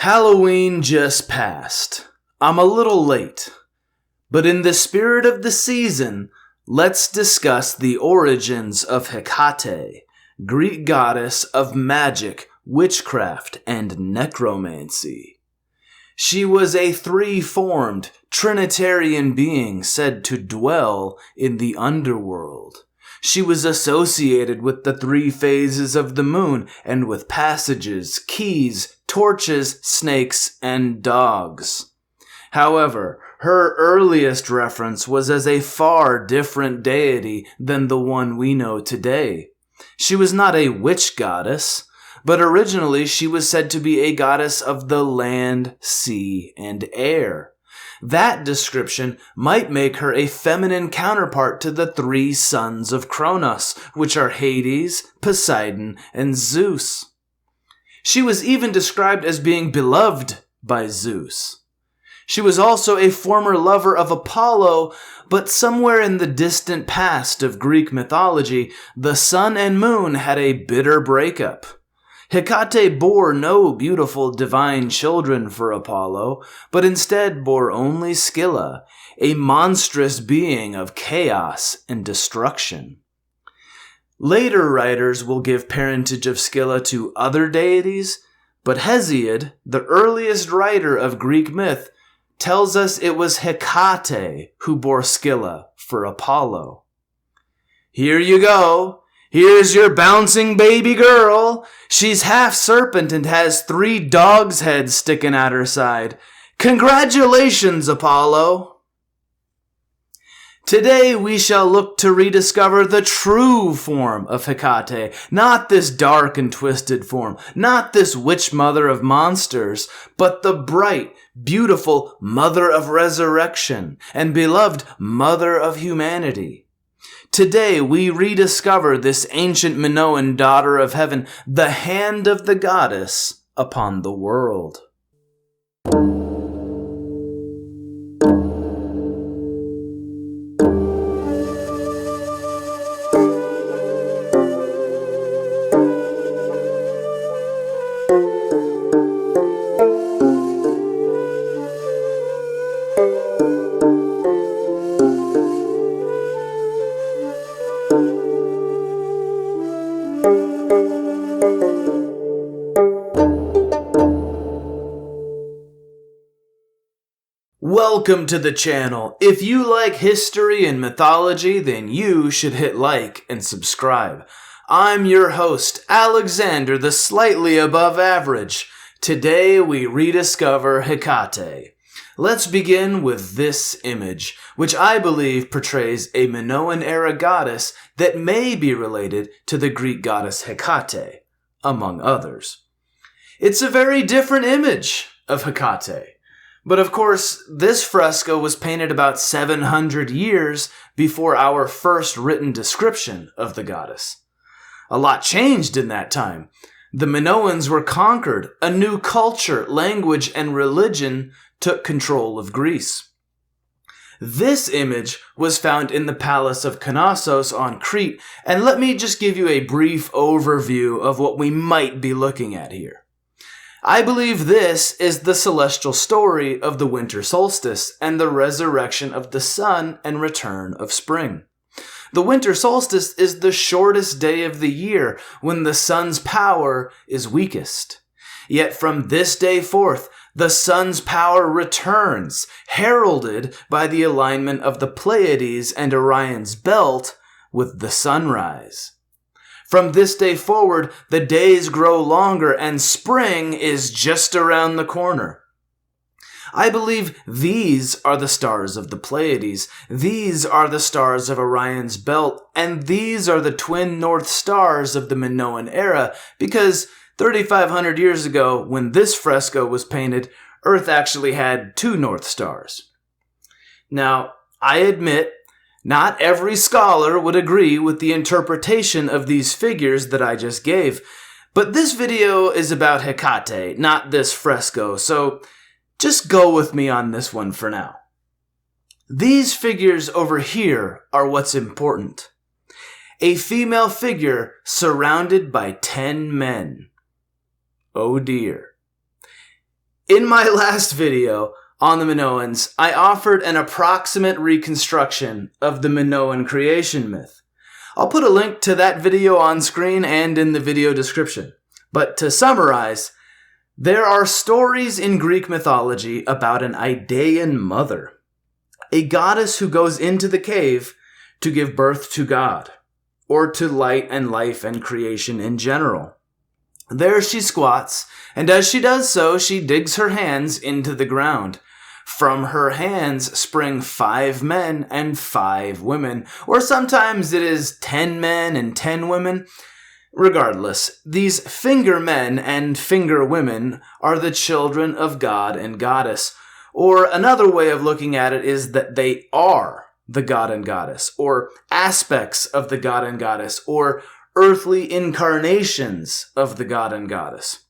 Halloween just passed. I'm a little late. But in the spirit of the season, let's discuss the origins of Hecate, Greek goddess of magic, witchcraft, and necromancy. She was a three-formed, Trinitarian being said to dwell in the underworld. She was associated with the three phases of the moon and with passages, keys, torches, snakes, and dogs. However, her earliest reference was as a far different deity than the one we know today. She was not a witch goddess, but originally she was said to be a goddess of the land, sea, and air. That description might make her a feminine counterpart to the three sons of Kronos, which are Hades, Poseidon, and Zeus. She was even described as being beloved by Zeus. She was also a former lover of Apollo, but somewhere in the distant past of Greek mythology, the sun and moon had a bitter breakup. Hecate bore no beautiful divine children for Apollo, but instead bore only Scylla, a monstrous being of chaos and destruction. Later writers will give parentage of Scylla to other deities, but Hesiod, the earliest writer of Greek myth, tells us it was Hecate who bore Scylla for Apollo. Here you go. Here's your bouncing baby girl. She's half serpent and has 3 dogs' heads sticking out her side. Congratulations, Apollo! Today we shall look to rediscover the true form of Hecate, not this dark and twisted form, not this witch mother of monsters, but the bright, beautiful mother of resurrection and beloved mother of humanity. Today we rediscover this ancient Minoan daughter of heaven, the hand of the goddess upon the world. Welcome to the channel. If you like history and mythology, then you should hit like and subscribe. I'm your host, Alexander, the slightly above average. Today we rediscover Hecate. Let's begin with this image, which I believe portrays a Minoan-era goddess that may be related to the Greek goddess Hecate, among others. It's a very different image of Hecate. But of course, this fresco was painted about 700 years before our first written description of the goddess. A lot changed in that time. The Minoans were conquered. A new culture, language, and religion took control of Greece. This image was found in the palace of Knossos on Crete, and let me just give you a brief overview of what we might be looking at here. I believe this is the celestial story of the winter solstice and the resurrection of the sun and return of spring. The winter solstice is the shortest day of the year when the sun's power is weakest. Yet from this day forth, the sun's power returns, heralded by the alignment of the Pleiades and Orion's belt with the sunrise. From this day forward, the days grow longer and spring is just around the corner. I believe these are the stars of the Pleiades, these are the stars of Orion's belt, and these are the twin north stars of the Minoan era, because 3,500 years ago, when this fresco was painted, Earth actually had 2 north stars. Now, I admit, not every scholar would agree with the interpretation of these figures that I just gave, but this video is about Hecate, not this fresco, so just go with me on this one for now. These figures over here are what's important. A female figure surrounded by 10 men. Oh dear. In my last video on the Minoans, I offered an approximate reconstruction of the Minoan creation myth. I'll put a link to that video on screen and in the video description. But to summarize, there are stories in Greek mythology about an Idaean mother, a goddess who goes into the cave to give birth to God, or to light and life and creation in general. There she squats, and as she does so, she digs her hands into the ground. From her hands spring 5 men and 5 women, or sometimes it is 10 men and 10 women. Regardless, these finger men and finger women are the children of God and goddess. Or another way of looking at it is that they are the god and goddess, or aspects of the god and goddess, or earthly incarnations of the god and goddess.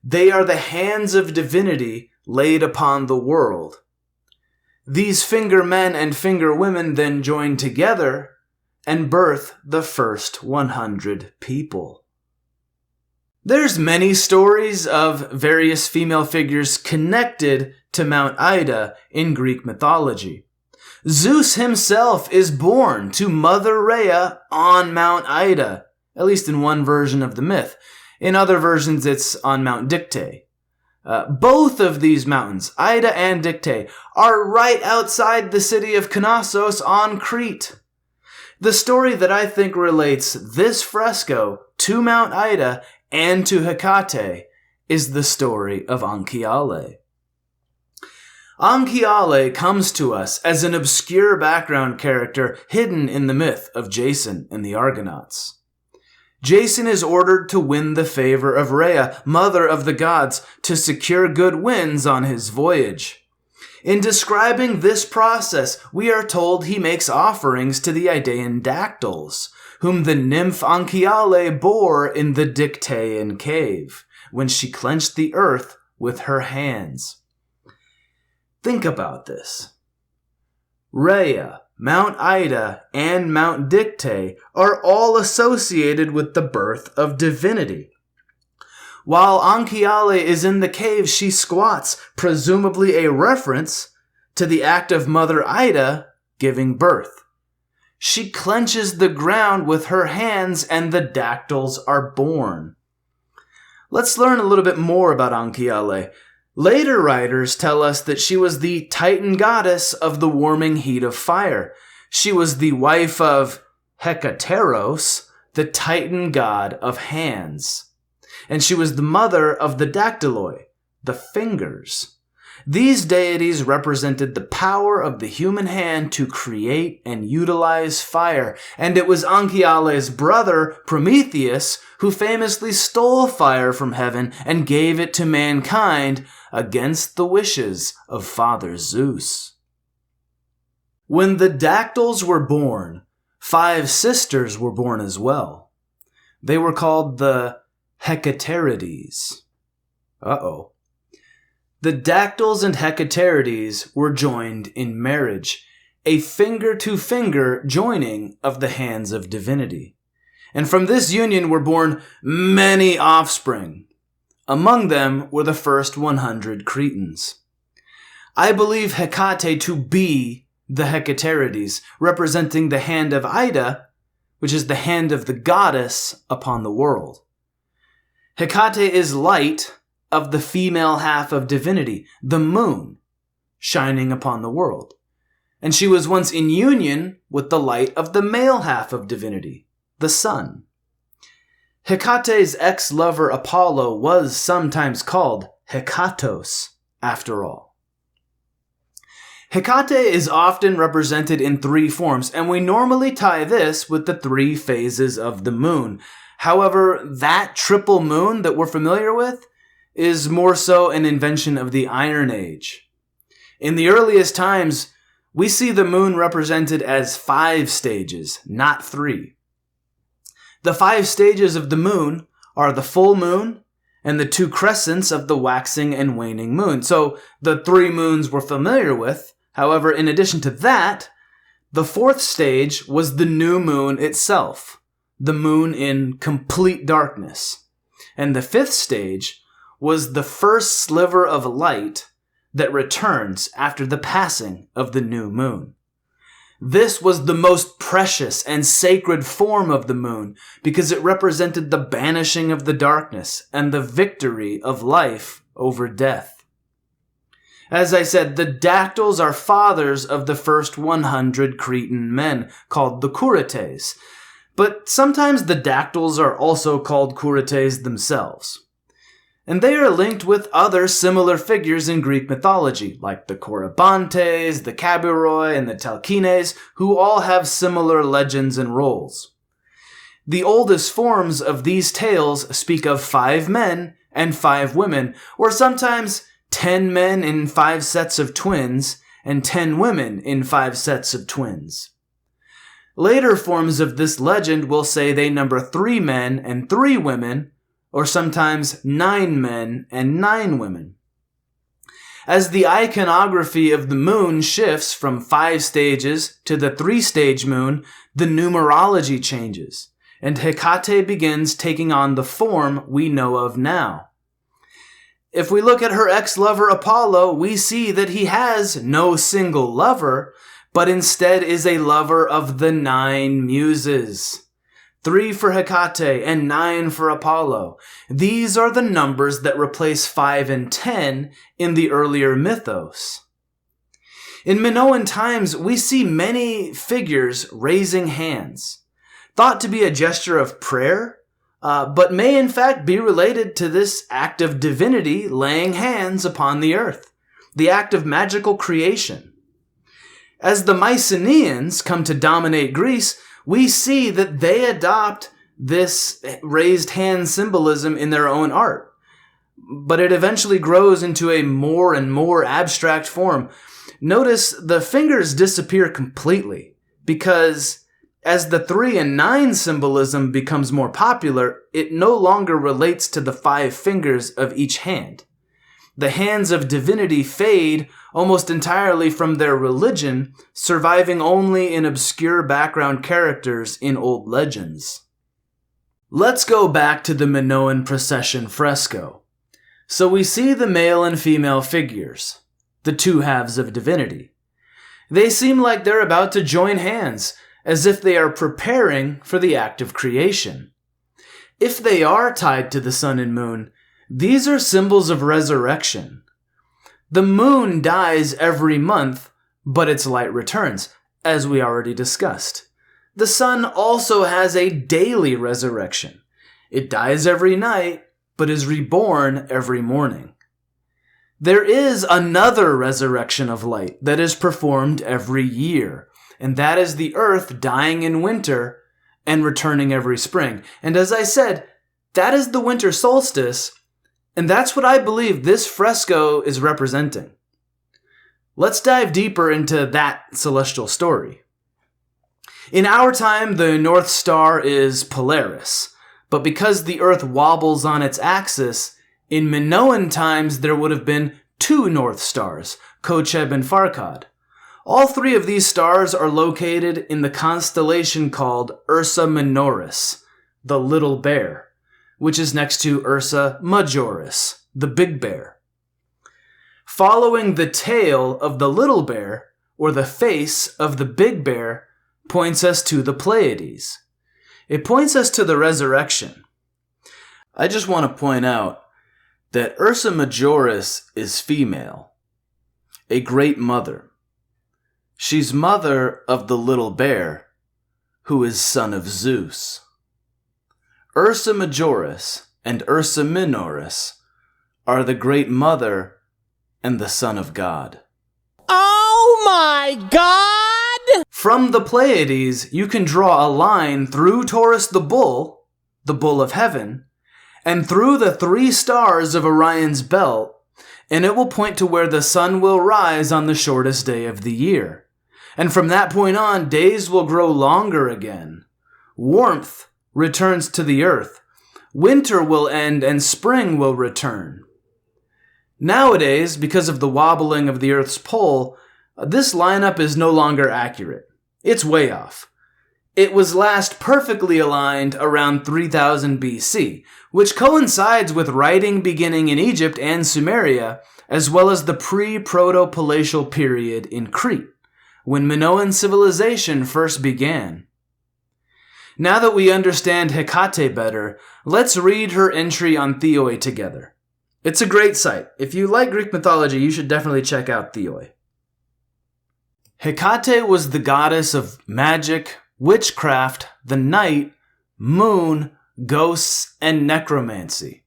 They are the hands of divinity laid upon the world. These finger men and finger women then join together and birth the first 100 people. There's many stories of various female figures connected to Mount Ida in Greek mythology. Zeus himself is born to Mother Rhea on Mount Ida, at least in one version of the myth. In other versions, it's on Mount Dicte. Both of these mountains, Ida and Dicte, are right outside the city of Knossos on Crete. The story that I think relates this fresco to Mount Ida and to Hecate is the story of Anchiale. Anchiale comes to us as an obscure background character hidden in the myth of Jason and the Argonauts. Jason is ordered to win the favor of Rhea, mother of the gods, to secure good winds on his voyage. In describing this process, we are told he makes offerings to the Idaean dactyls, whom the nymph Anchiale bore in the Dictaean cave, when she clenched the earth with her hands. Think about this. Rhea, Mount Ida, and Mount Dicte are all associated with the birth of divinity. While Anchiale is in the cave, she squats, presumably a reference to the act of Mother Ida giving birth. She clenches the ground with her hands and the dactyls are born. Let's learn a little bit more about Anchiale. Later writers tell us that she was the Titan goddess of the warming heat of fire. She was the wife of Hekateros, the Titan god of hands. And she was the mother of the dactyloi, the fingers. These deities represented the power of the human hand to create and utilize fire, and it was Anchiale's brother, Prometheus, who famously stole fire from heaven and gave it to mankind against the wishes of Father Zeus. When the dactyls were born, 5 sisters were born as well. They were called the Hecaterides. The dactyls and Hecaterides were joined in marriage, a finger-to-finger joining of the hands of divinity. And from this union were born many offspring. Among them were the first 100 Cretans. I believe Hecate to be the Hecaterides, representing the hand of Ida, which is the hand of the goddess upon the world. Hecate is light of the female half of divinity, the moon, shining upon the world. And she was once in union with the light of the male half of divinity, the sun. Hecate's ex-lover Apollo was sometimes called Hekatos, after all. Hecate is often represented in 3 forms, and we normally tie this with the 3 phases of the moon. However, that triple moon that we're familiar with is more so an invention of the Iron Age. In the earliest times, we see the moon represented as 5 stages, not 3. The 5 stages of the moon are the full moon and the 2 crescents of the waxing and waning moon. So the 3 moons we're familiar with. However, in addition to that, the 4th stage was the new moon itself, the moon in complete darkness. And the 5th stage was the first sliver of light that returns after the passing of the new moon. This was the most precious and sacred form of the moon because it represented the banishing of the darkness and the victory of life over death. As I said, the dactyls are fathers of the first 100 Cretan men, called the Curetes, but sometimes the dactyls are also called Curetes themselves. And they are linked with other similar figures in Greek mythology, like the Corybantes, the Cabiroi, and the Telchines, who all have similar legends and roles. The oldest forms of these tales speak of 5 men and 5 women, or sometimes 10 men in 5 sets of twins, and 10 women in 5 sets of twins. Later forms of this legend will say they number 3 men and 3 women, or sometimes 9 men and 9 women. As the iconography of the moon shifts from 5 stages to the 3-stage moon, the numerology changes, and Hecate begins taking on the form we know of now. If we look at her ex-lover Apollo, we see that he has no single lover, but instead is a lover of the 9 muses. 3 for Hecate and 9 for Apollo. These are the numbers that replace 5 and 10 in the earlier mythos. In Minoan times, we see many figures raising hands, thought to be a gesture of prayer, but may in fact be related to this act of divinity laying hands upon the earth, the act of magical creation. As the Mycenaeans come to dominate Greece, we see that they adopt this raised hand symbolism in their own art. But it eventually grows into a more and more abstract form. Notice the fingers disappear completely because as the 3 and 9 symbolism becomes more popular, it no longer relates to the 5 fingers of each hand. The hands of divinity fade almost entirely from their religion, surviving only in obscure background characters in old legends. Let's go back to the Minoan procession fresco. So we see the male and female figures, the 2 halves of divinity. They seem like they're about to join hands, as if they are preparing for the act of creation. If they are tied to the sun and moon, these are symbols of resurrection. The moon dies every month, but its light returns, as we already discussed. The sun also has a daily resurrection. It dies every night, but is reborn every morning. There is another resurrection of light that is performed every year, and that is the earth dying in winter and returning every spring. And as I said, that is the winter solstice, and that's what I believe this fresco is representing. Let's dive deeper into that celestial story. In our time, the North Star is Polaris, but because the Earth wobbles on its axis, in Minoan times there would have been 2 North Stars, Kocheb and Farkad. All 3 of these stars are located in the constellation called Ursa Minoris, the Little Bear, which is next to Ursa Majoris, the Big Bear. Following the tail of the Little Bear, or the face of the Big Bear, points us to the Pleiades. It points us to the resurrection. I just want to point out that Ursa Majoris is female, a great mother. She's mother of the Little Bear, who is son of Zeus. Ursa Majoris and Ursa Minoris are the great mother and the son of God. Oh my God! From the Pleiades, you can draw a line through Taurus the bull of heaven, and through the 3 stars of Orion's belt, and it will point to where the sun will rise on the shortest day of the year. And from that point on, days will grow longer again. Warmth returns to the earth. Winter will end and spring will return. Nowadays, because of the wobbling of the Earth's pole, this lineup is no longer accurate. It's way off. It was last perfectly aligned around 3000 BC, which coincides with writing beginning in Egypt and Sumeria, as well as the pre-proto-palatial period in Crete, when Minoan civilization first began. Now that we understand Hecate better, let's read her entry on Theoi together. It's a great site. If you like Greek mythology, you should definitely check out Theoi. Hecate was the goddess of magic, witchcraft, the night, moon, ghosts, and necromancy.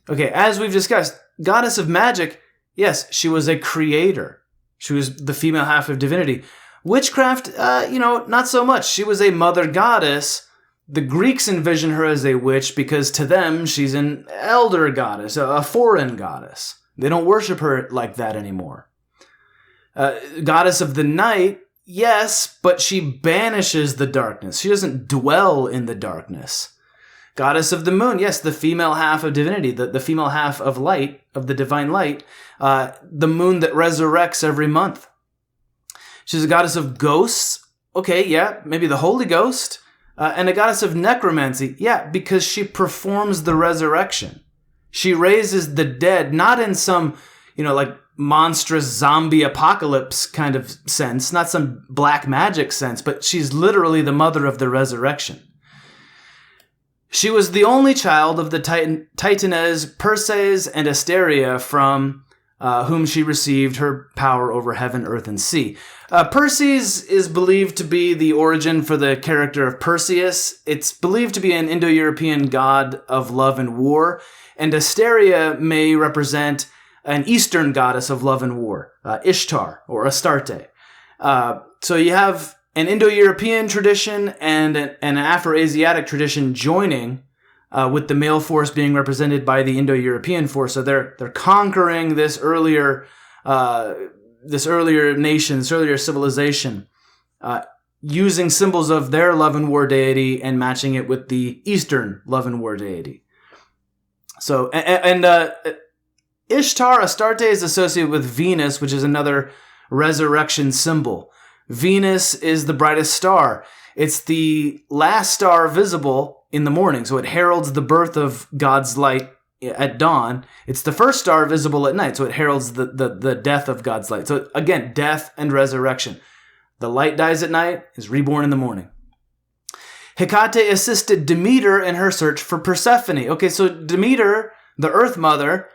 Okay, as we've discussed, goddess of magic, yes, she was a creator. She was the female half of divinity. Witchcraft, not so much. She was a mother goddess. The Greeks envision her as a witch because to them, she's an elder goddess, a foreign goddess. They don't worship her like that anymore. Goddess of the night, yes, but she banishes the darkness. She doesn't dwell in the darkness. Goddess of the moon, yes, the female half of divinity, the female half of light, of the divine light, the moon that resurrects every month. She's a goddess of ghosts. Okay, yeah, maybe the Holy Ghost. And a goddess of necromancy. Yeah, because she performs the resurrection. She raises the dead, not in some, like monstrous zombie apocalypse kind of sense, not some black magic sense, but she's literally the mother of the resurrection. She was the only child of the Titanes Perses and Asteria from whom she received her power over heaven, earth, and sea. Perses is believed to be the origin for the character of Perseus. It's believed to be an Indo-European god of love and war, and Asteria may represent an Eastern goddess of love and war, Ishtar or Astarte. So you have an Indo-European tradition and an Afro-Asiatic tradition joining, with the male force being represented by the Indo-European force. So they're conquering this earlier nation, this earlier civilization, using symbols of their love and war deity and matching it with the Eastern love and war deity. So, Ishtar, Astarte, is associated with Venus, which is another resurrection symbol. Venus is the brightest star. It's the last star visible in the morning, so it heralds the birth of God's light at dawn. It's the first star visible at night, so it heralds the death of God's light. So again, death and resurrection. The light dies at night, is reborn in the morning. Hecate assisted Demeter in her search for Persephone. Okay, so Demeter, the Earth Mother,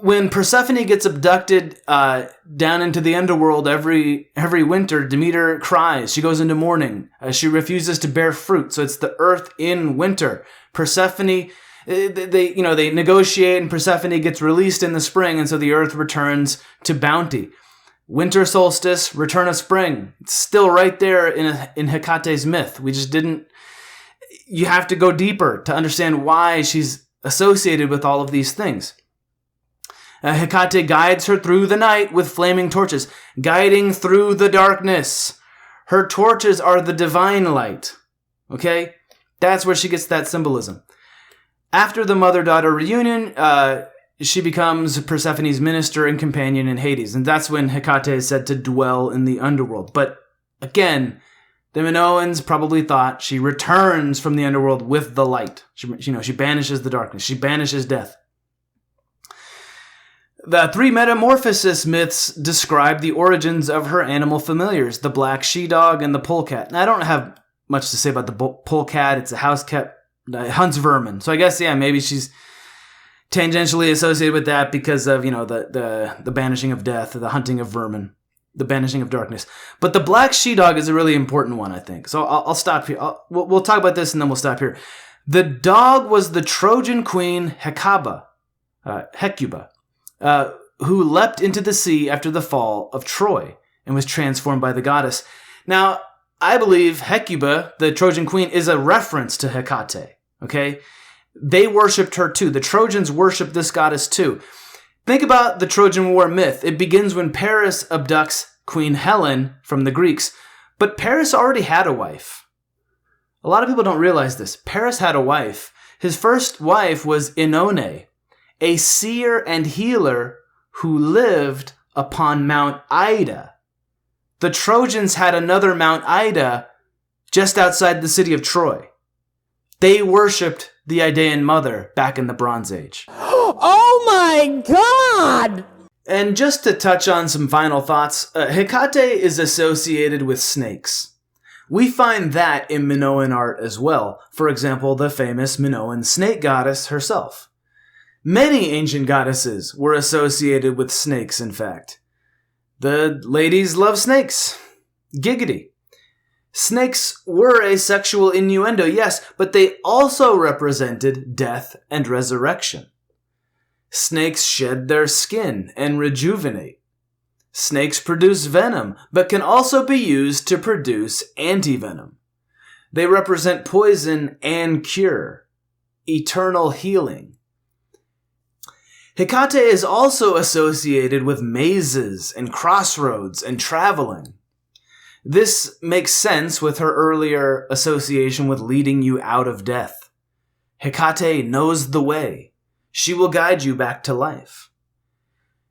when Persephone gets abducted down into the underworld every winter, Demeter cries. She goes into mourning. She refuses to bear fruit. So it's the earth in winter. Persephone, they negotiate, and Persephone gets released in the spring, and so the earth returns to bounty. Winter solstice, return of spring. It's still right there in Hecate's myth. We just didn't. You have to go deeper to understand why she's associated with all of these things. Hecate guides her through the night with flaming torches, guiding through the darkness. Her torches are the divine light. Okay? That's where she gets that symbolism. After the mother-daughter reunion, she becomes Persephone's minister and companion in Hades. And that's when Hecate is said to dwell in the underworld. But again, the Minoans probably thought she returns from the underworld with the light. She banishes the darkness. She banishes death. The three metamorphosis myths describe the origins of her animal familiars, the black she-dog and the polecat. Now, I don't have much to say about the polecat. It's a house cat, hunts vermin. So I guess, yeah, maybe she's tangentially associated with that because of, the banishing of death, the hunting of vermin, the banishing of darkness. But the black she-dog is a really important one, I think. So I'll stop here. We'll talk about this and then we'll stop here. The dog was the Trojan queen Hecuba, who leapt into the sea after the fall of Troy and was transformed by the goddess. Now, I believe Hecuba, the Trojan queen, is a reference to Hecate, okay? They worshipped her too. The Trojans worshipped this goddess too. Think about the Trojan War myth. It begins when Paris abducts Queen Helen from the Greeks, but Paris already had a wife. A lot of people don't realize this. Paris had a wife. His first wife was Inone, a seer and healer who lived upon Mount Ida. the Trojans had another Mount Ida just outside the city of Troy. They worshipped the Idaean mother back in the Bronze Age. Oh my god! And just to touch on some final thoughts, Hecate is associated with snakes. We find that in Minoan art as well. For example, the famous Minoan snake goddess herself. Many ancient goddesses were associated with snakes, in fact. The ladies love snakes. Giggity. Snakes were a sexual innuendo, yes, but they also represented death and resurrection. Snakes shed their skin and rejuvenate. Snakes produce venom, but can also be used to produce antivenom. They represent poison and cure, eternal healing. Hecate is also associated with mazes and crossroads and traveling. This makes sense with her earlier association with leading you out of death. Hecate knows the way. She will guide you back to life.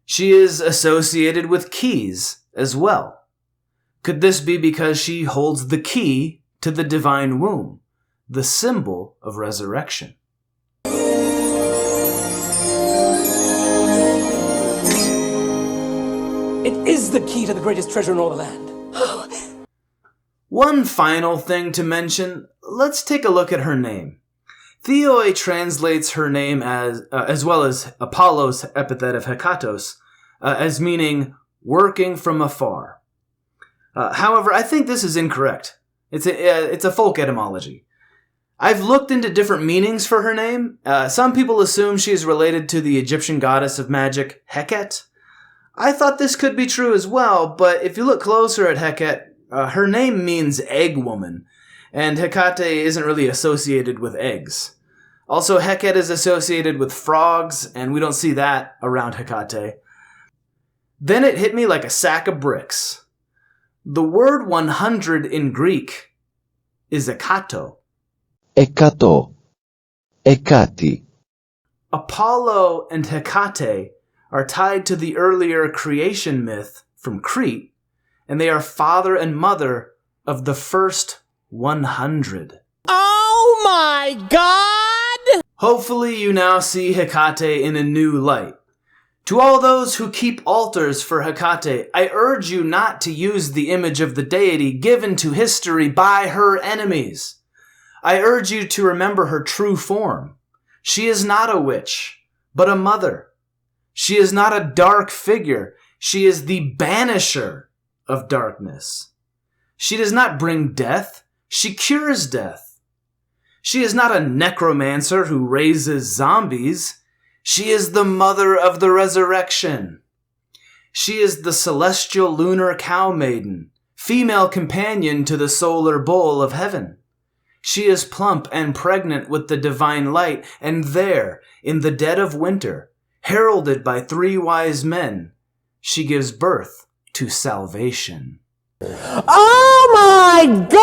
She is associated with keys as well. Could this be because she holds the key to the divine womb, the symbol of resurrection? It is the key to the greatest treasure in all the land. One final thing to mention, let's take a look at her name. Theoi translates her name as well as Apollo's epithet of Hekatos, as meaning working from afar. However, I think this is incorrect. It's a folk etymology. I've looked into different meanings for her name. Some people assume she is related to the Egyptian goddess of magic, Hecate. I thought this could be true as well, but if you look closer at Hecate, her name means egg woman, and Hecate isn't really associated with eggs. Also, Hecate is associated with frogs, and we don't see that around Hecate. Then it hit me like a sack of bricks. The word 100 in Greek is ekato. Ekato. Ekati. Apollo and Hecate are tied to the earlier creation myth from Crete, and they are father and mother of the first 100. Oh my god! Hopefully you now see Hecate in a new light. To all those who keep altars for Hecate, I urge you not to use the image of the deity given to history by her enemies. I urge you to remember her true form. She is not a witch, but a mother. She is not a dark figure. She is the banisher of darkness. She does not bring death. She cures death. She is not a necromancer who raises zombies. She is the mother of the resurrection. She is the celestial lunar cow maiden, female companion to the solar bull of heaven. She is plump and pregnant with the divine light, and there, in the dead of winter, heralded by 3 wise men, she gives birth to salvation. Oh my god!